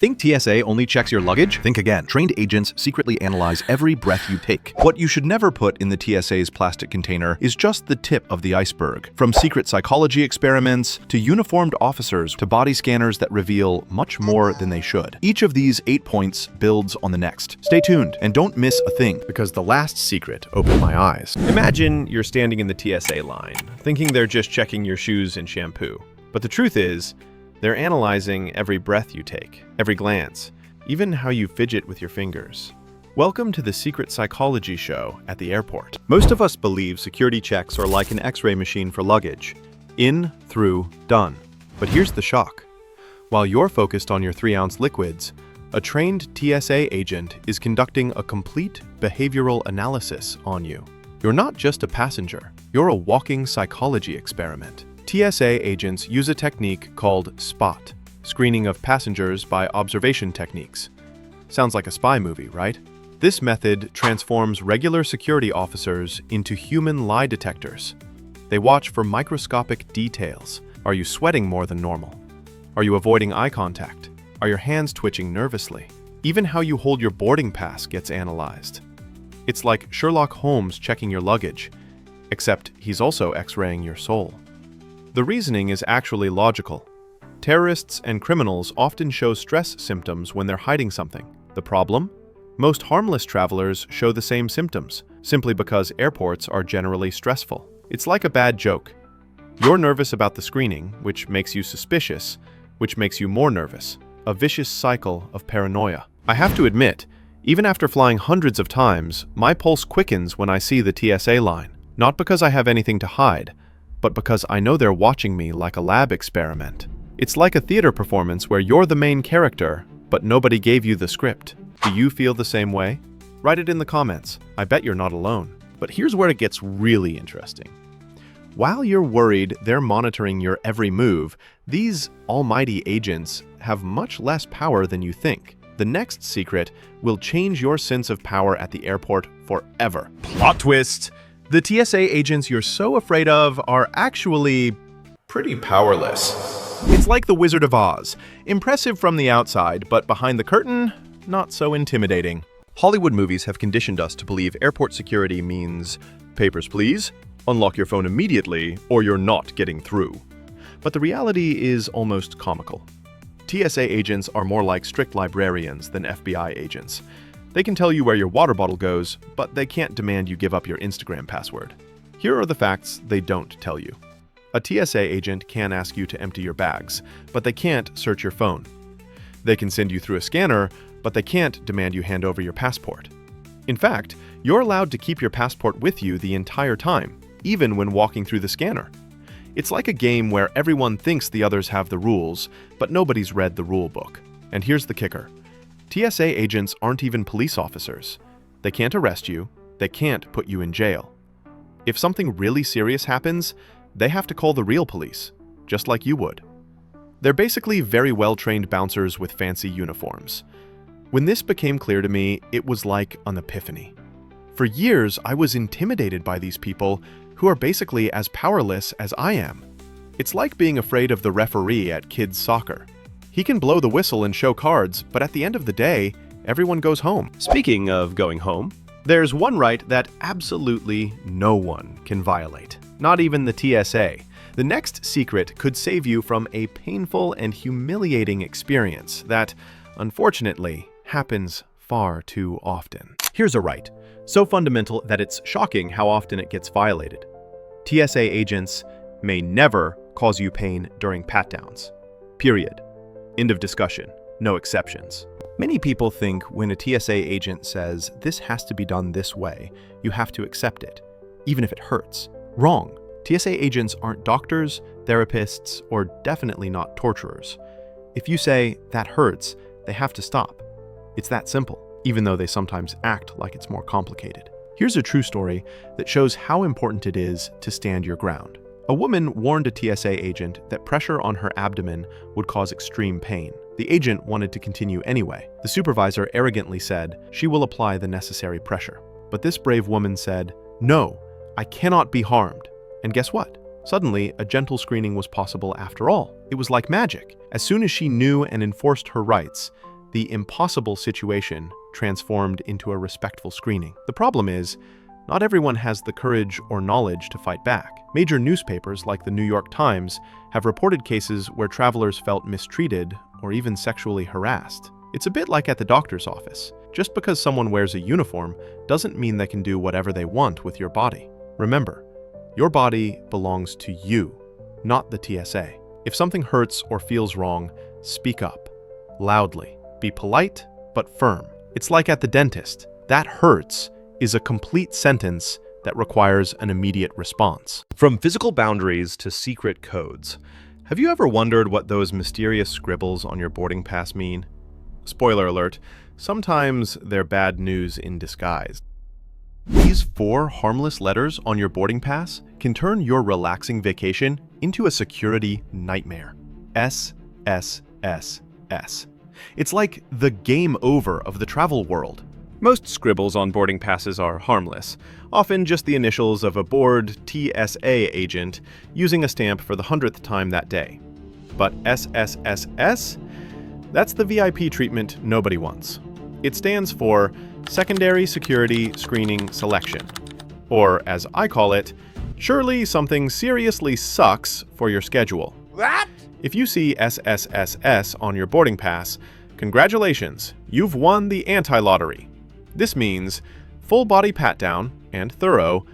Think TSA only checks your luggage? Think again. Trained agents secretly analyze every breath you take. What you should never put in the TSA's plastic container is just the tip of the iceberg. From secret psychology experiments, to uniformed officers, to body scanners that reveal much more than they should. Each of these 8 points builds on the next. Stay tuned and don't miss a thing, because the last secret opened my eyes. Imagine you're standing in the TSA line, thinking they're just checking your shoes and shampoo. But the truth is, they're analyzing every breath you take, every glance, even how you fidget with your fingers. Welcome to the Secret Psychology Show at the airport. Most of us believe security checks are like an X-ray machine for luggage. In, through, done. But here's the shock. While you're focused on your 3-ounce liquids, a trained TSA agent is conducting a complete behavioral analysis on you. You're not just a passenger, you're a walking psychology experiment. TSA agents use a technique called SPOT, screening of passengers by observation techniques. Sounds like a spy movie, right? This method transforms regular security officers into human lie detectors. They watch for microscopic details. Are you sweating more than normal? Are you avoiding eye contact? Are your hands twitching nervously? Even how you hold your boarding pass gets analyzed. It's like Sherlock Holmes checking your luggage, except he's also X-raying your soul. The reasoning is actually logical. Terrorists and criminals often show stress symptoms when they're hiding something. The problem? Most harmless travelers show the same symptoms, simply because airports are generally stressful. It's like a bad joke. You're nervous about the screening, which makes you suspicious, which makes you more nervous. A vicious cycle of paranoia. I have to admit, even after flying hundreds of times, my pulse quickens when I see the TSA line. Not because I have anything to hide, but because I know they're watching me like a lab experiment. It's like a theater performance where you're the main character, but nobody gave you the script. Do you feel the same way? Write it in the comments. I bet you're not alone. But here's where it gets really interesting. While you're worried they're monitoring your every move, these almighty agents have much less power than you think. The next secret will change your sense of power at the airport forever. Plot twist! The TSA agents you're so afraid of are actually pretty powerless. It's like the Wizard of Oz. Impressive from the outside, but behind the curtain, not so intimidating. Hollywood movies have conditioned us to believe airport security means, papers please, unlock your phone immediately, or you're not getting through. But the reality is almost comical. TSA agents are more like strict librarians than FBI agents. They can tell you where your water bottle goes, but they can't demand you give up your Instagram password. Here are the facts they don't tell you. A TSA agent can ask you to empty your bags, but they can't search your phone. They can send you through a scanner, but they can't demand you hand over your passport. In fact, you're allowed to keep your passport with you the entire time, even when walking through the scanner. It's like a game where everyone thinks the others have the rules, but nobody's read the rule book. And here's the kicker. TSA agents aren't even police officers. They can't arrest you, they can't put you in jail. If something really serious happens, they have to call the real police, just like you would. They're basically very well-trained bouncers with fancy uniforms. When this became clear to me, it was like an epiphany. For years, I was intimidated by these people who are basically as powerless as I am. It's like being afraid of the referee at kids' soccer. He can blow the whistle and show cards, but at the end of the day, everyone goes home. Speaking of going home, there's one right that absolutely no one can violate. Not even the TSA. The next secret could save you from a painful and humiliating experience that, unfortunately, happens far too often. Here's a right, so fundamental that it's shocking how often it gets violated. TSA agents may never cause you pain during pat-downs. Period. End of discussion. No exceptions. Many people think when a TSA agent says, "This has to be done this way," you have to accept it, even if it hurts. Wrong. TSA agents aren't doctors, therapists, or definitely not torturers. If you say, "That hurts," they have to stop. It's that simple, even though they sometimes act like it's more complicated. Here's a true story that shows how important it is to stand your ground. A woman warned a TSA agent that pressure on her abdomen would cause extreme pain. The agent wanted to continue anyway. The supervisor arrogantly said she will apply the necessary pressure. But this brave woman said, "No, I cannot be harmed." And guess what? Suddenly, a gentle screening was possible after all. It was like magic. As soon as she knew and enforced her rights, The impossible situation transformed into a respectful screening. The problem is, not everyone has the courage or knowledge to fight back. Major newspapers like the New York Times have reported cases where travelers felt mistreated or even sexually harassed. It's a bit like at the doctor's office. Just because someone wears a uniform doesn't mean they can do whatever they want with your body. Remember, your body belongs to you, not the TSA. If something hurts or feels wrong, speak up, loudly. Be polite, but firm. It's like at the dentist. That hurts is a complete sentence that requires an immediate response. From physical boundaries to secret codes, have you ever wondered what those mysterious scribbles on your boarding pass mean? Spoiler alert, sometimes they're bad news in disguise. These 4 harmless letters on your boarding pass can turn your relaxing vacation into a security nightmare. SSSS. It's like the game over of the travel world. Most scribbles on boarding passes are harmless, often just the initials of a bored TSA agent using a stamp for the 100th time that day. But SSSS? That's the VIP treatment nobody wants. It stands for Secondary Security Screening Selection. Or, as I call it, surely something seriously sucks for your schedule. What? If you see SSSS on your boarding pass, congratulations, you've won the anti-lottery. This means full body pat-down and thorough,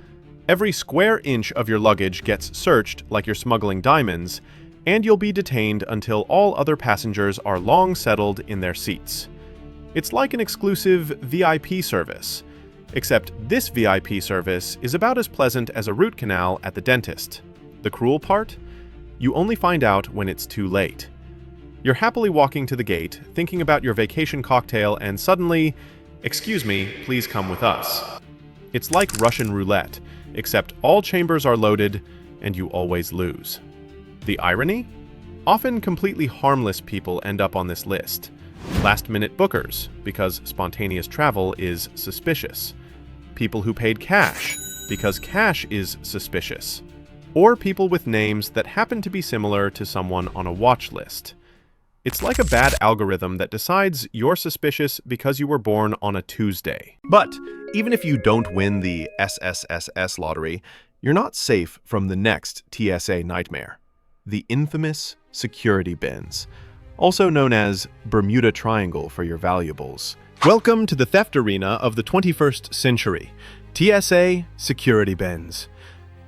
every square inch of your luggage gets searched like you're smuggling diamonds, and you'll be detained until all other passengers are long settled in their seats. It's like an exclusive VIP service, except this VIP service is about as pleasant as a root canal at the dentist. The cruel part? You only find out when it's too late. You're happily walking to the gate, thinking about your vacation cocktail, and suddenly, "Excuse me, please come with us." It's like Russian roulette, except all chambers are loaded and you always lose. The irony? Often completely harmless people end up on this list. Last-minute bookers, because spontaneous travel is suspicious. People who paid cash, because cash is suspicious. Or people with names that happen to be similar to someone on a watch list. It's like a bad algorithm that decides you're suspicious because you were born on a Tuesday. But even if you don't win the SSSS lottery, you're not safe from the next TSA nightmare. The infamous security bins, also known as Bermuda Triangle for your valuables. Welcome to the theft arena of the 21st century. TSA security bins.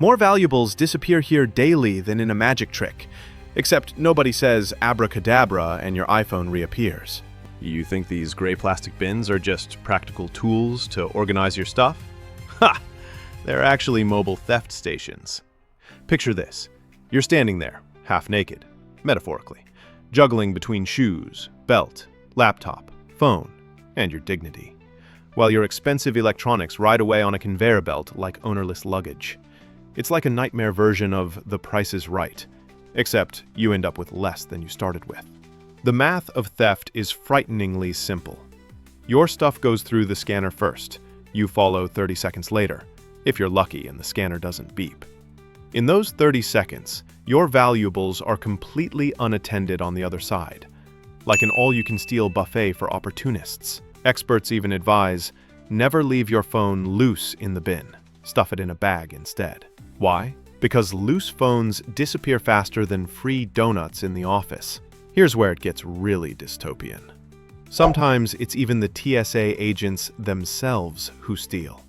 More valuables disappear here daily than in a magic trick, except nobody says abracadabra and your iPhone reappears. You think these gray plastic bins are just practical tools to organize your stuff? Ha! They're actually mobile theft stations. Picture this. You're standing there, half naked, metaphorically, juggling between shoes, belt, laptop, phone, and your dignity, while your expensive electronics ride away on a conveyor belt like ownerless luggage. It's like a nightmare version of The Price is Right, except you end up with less than you started with. The math of theft is frighteningly simple. Your stuff goes through the scanner first. You follow 30 seconds later, if you're lucky and the scanner doesn't beep. In those 30 seconds, your valuables are completely unattended on the other side, like an all-you-can-steal buffet for opportunists. Experts even advise, never leave your phone loose in the bin. Stuff it in a bag instead. Why? Because loose phones disappear faster than free donuts in the office. Here's where it gets really dystopian. Sometimes it's even the TSA agents themselves who steal.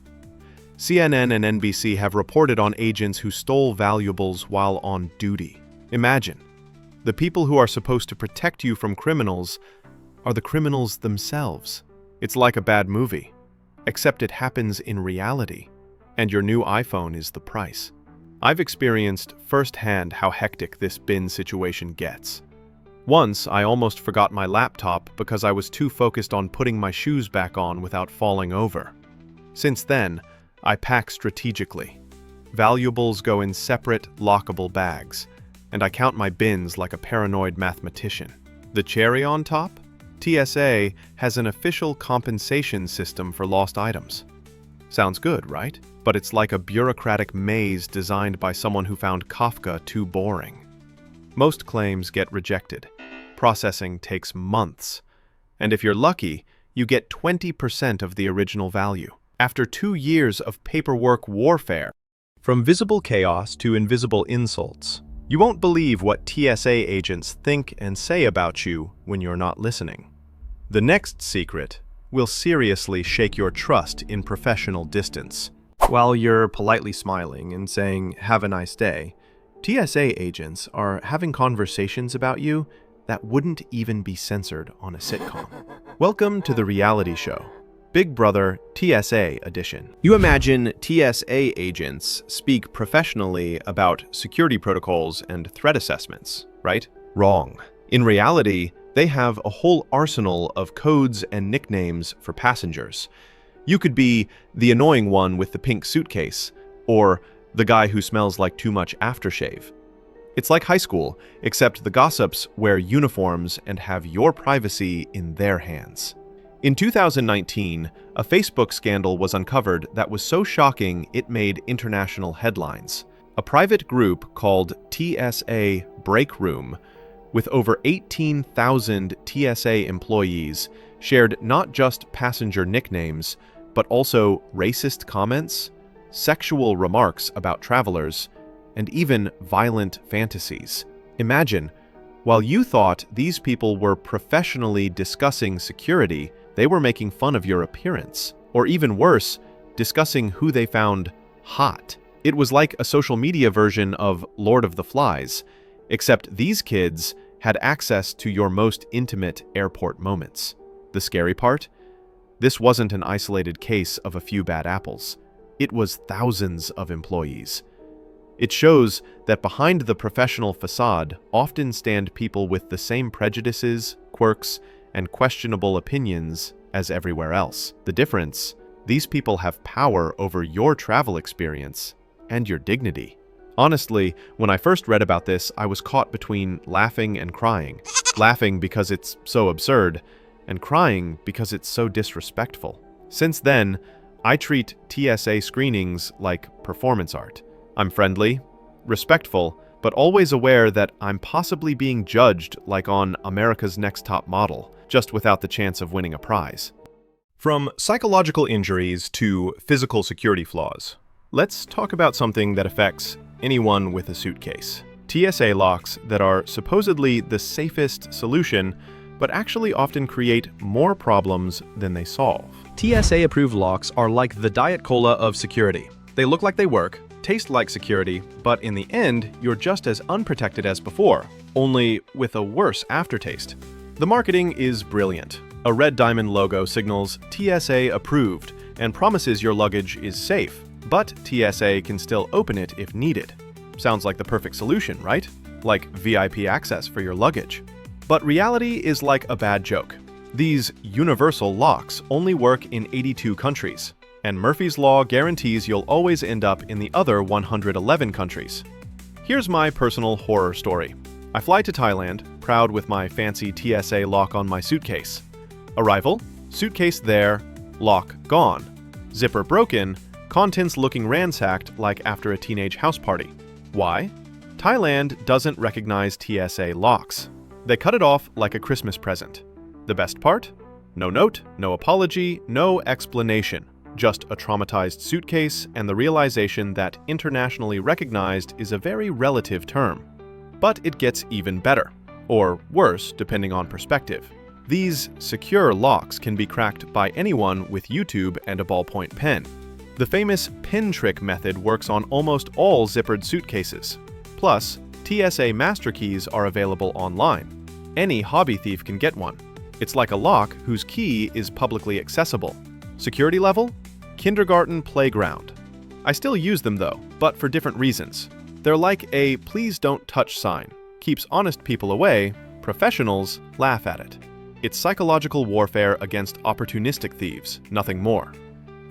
CNN and NBC have reported on agents who stole valuables while on duty. Imagine, the people who are supposed to protect you from criminals are the criminals themselves. It's like a bad movie, except it happens in reality, and your new iPhone is the price. I've experienced firsthand how hectic this bin situation gets. Once, I almost forgot my laptop because I was too focused on putting my shoes back on without falling over. Since then, I pack strategically. Valuables go in separate, lockable bags, and I count my bins like a paranoid mathematician. The cherry on top? TSA has an official compensation system for lost items. Sounds good, right? But it's like a bureaucratic maze designed by someone who found Kafka too boring. Most claims get rejected. Processing takes months, And if you're lucky, you get 20% of the original value. After 2 years of paperwork warfare, from visible chaos to invisible insults, you won't believe what TSA agents think and say about you when you're not listening. The next secret will seriously shake your trust in professional distance. While you're politely smiling and saying, "Have a nice day," TSA agents are having conversations about you that wouldn't even be censored on a sitcom. Welcome to the reality show, Big Brother TSA edition. You imagine TSA agents speak professionally about security protocols and threat assessments, right? Wrong. In reality, they have a whole arsenal of codes and nicknames for passengers. You could be the annoying one with the pink suitcase, or the guy who smells like too much aftershave. It's like high school, except the gossips wear uniforms and have your privacy in their hands. In 2019, a Facebook scandal was uncovered that was so shocking it made international headlines. A private group called TSA Break Room, with over 18,000 TSA employees, shared not just passenger nicknames, but also racist comments, sexual remarks about travelers, and even violent fantasies. Imagine, while you thought these people were professionally discussing security, they were making fun of your appearance, or even worse, discussing who they found hot. It was like a social media version of Lord of the Flies, except these kids had access to your most intimate airport moments. The scary part? This wasn't an isolated case of a few bad apples. It was thousands of employees. It shows that behind the professional facade often stand people with the same prejudices, quirks, and questionable opinions as everywhere else. The difference? These people have power over your travel experience and your dignity. Honestly, when I first read about this, I was caught between laughing and crying. Laughing because it's so absurd, and crying because it's so disrespectful. Since then, I treat TSA screenings like performance art. I'm friendly, respectful, but always aware that I'm possibly being judged like on America's Next Top Model, just without the chance of winning a prize. From psychological injuries to physical security flaws, let's talk about something that affects anyone with a suitcase. TSA locks that are supposedly the safest solution, but actually often create more problems than they solve. TSA-approved locks are like the Diet Cola of security. They look like they work, taste like security, but in the end, you're just as unprotected as before, only with a worse aftertaste. The marketing is brilliant. A red diamond logo signals TSA approved and promises your luggage is safe, but TSA can still open it if needed. Sounds like the perfect solution, right? Like VIP access for your luggage. But reality is like a bad joke. These universal locks only work in 82 countries, and Murphy's Law guarantees you'll always end up in the other 111 countries. Here's my personal horror story. I fly to Thailand, proud with my fancy TSA lock on my suitcase. Arrival, suitcase there, lock gone. Zipper broken, contents looking ransacked like after a teenage house party. Why? Thailand doesn't recognize TSA locks. They cut it off like a Christmas present. The best part? No note, no apology, no explanation. Just a traumatized suitcase and the realization that internationally recognized is a very relative term. But it gets even better, or worse depending on perspective. These secure locks can be cracked by anyone with YouTube and a ballpoint pen. The famous pin trick method works on almost all zippered suitcases. Plus, TSA master keys are available online. Any hobby thief can get one. It's like a lock whose key is publicly accessible. Security level? Kindergarten playground. I still use them though, but for different reasons. They're like a please don't touch sign. Keeps honest people away, professionals laugh at it. It's psychological warfare against opportunistic thieves, nothing more.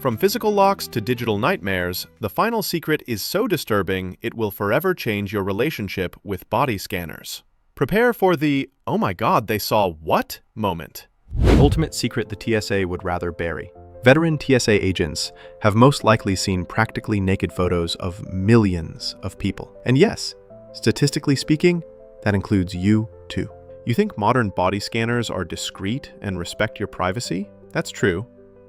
From physical locks to digital nightmares, the final secret is so disturbing it will forever change your relationship with body scanners. Prepare for the, oh my god, they saw what? moment. The ultimate secret the TSA would rather bury. Veteran TSA agents have most likely seen practically naked photos of millions of people. And yes, statistically speaking, that includes you too. You think modern body scanners are discreet and respect your privacy? That's true,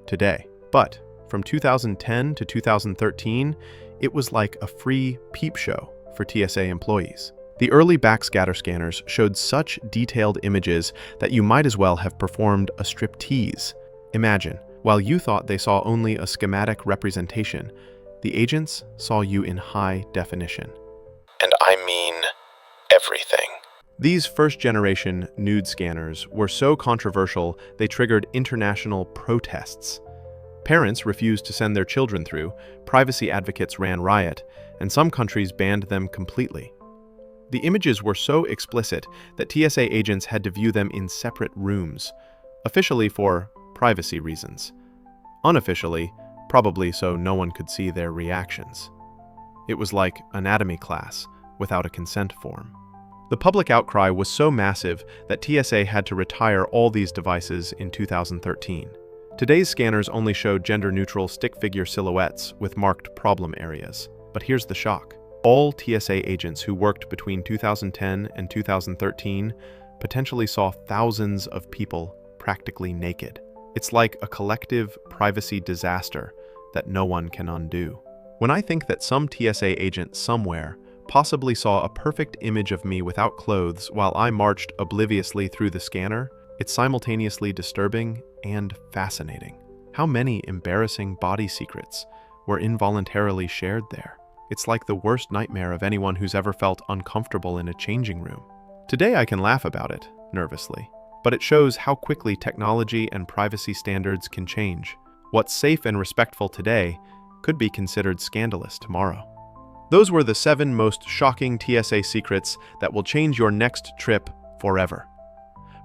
today. But from 2010 to 2013, it was like a free peep show for TSA employees. The early backscatter scanners showed such detailed images that you might as well have performed a striptease. Imagine, while you thought they saw only a schematic representation, the agents saw you in high definition. And I mean everything. These first-generation nude scanners were so controversial they triggered international protests. Parents refused to send their children through, privacy advocates ran riot, and some countries banned them completely. The images were so explicit that TSA agents had to view them in separate rooms, officially for privacy reasons. Unofficially, probably so no one could see their reactions. It was like anatomy class without a consent form. The public outcry was so massive that TSA had to retire all these devices in 2013. Today's scanners only show gender-neutral stick-figure silhouettes with marked problem areas. But here's the shock. All TSA agents who worked between 2010 and 2013 potentially saw thousands of people practically naked. It's like a collective privacy disaster that no one can undo. When I think that some TSA agent somewhere possibly saw a perfect image of me without clothes while I marched obliviously through the scanner, it's simultaneously disturbing and fascinating. How many embarrassing body secrets were involuntarily shared there? It's like the worst nightmare of anyone who's ever felt uncomfortable in a changing room. Today I can laugh about it, nervously, but it shows how quickly technology and privacy standards can change. What's safe and respectful today could be considered scandalous tomorrow. Those were the 7 most shocking TSA secrets that will change your next trip forever.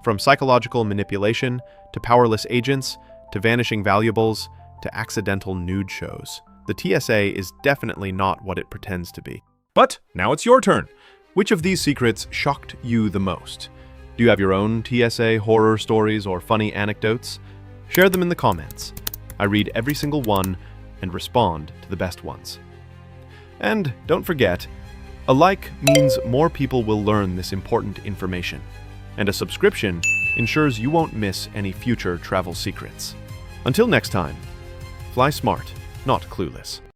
From psychological manipulation, to powerless agents, to vanishing valuables, to accidental nude shows. The TSA is definitely not what it pretends to be. But now it's your turn. Which of these secrets shocked you the most? Do you have your own TSA horror stories or funny anecdotes? Share them in the comments. I read every single one and respond to the best ones. And don't forget, a like means more people will learn this important information, and a subscription ensures you won't miss any future travel secrets. Until next time, fly smart, not clueless.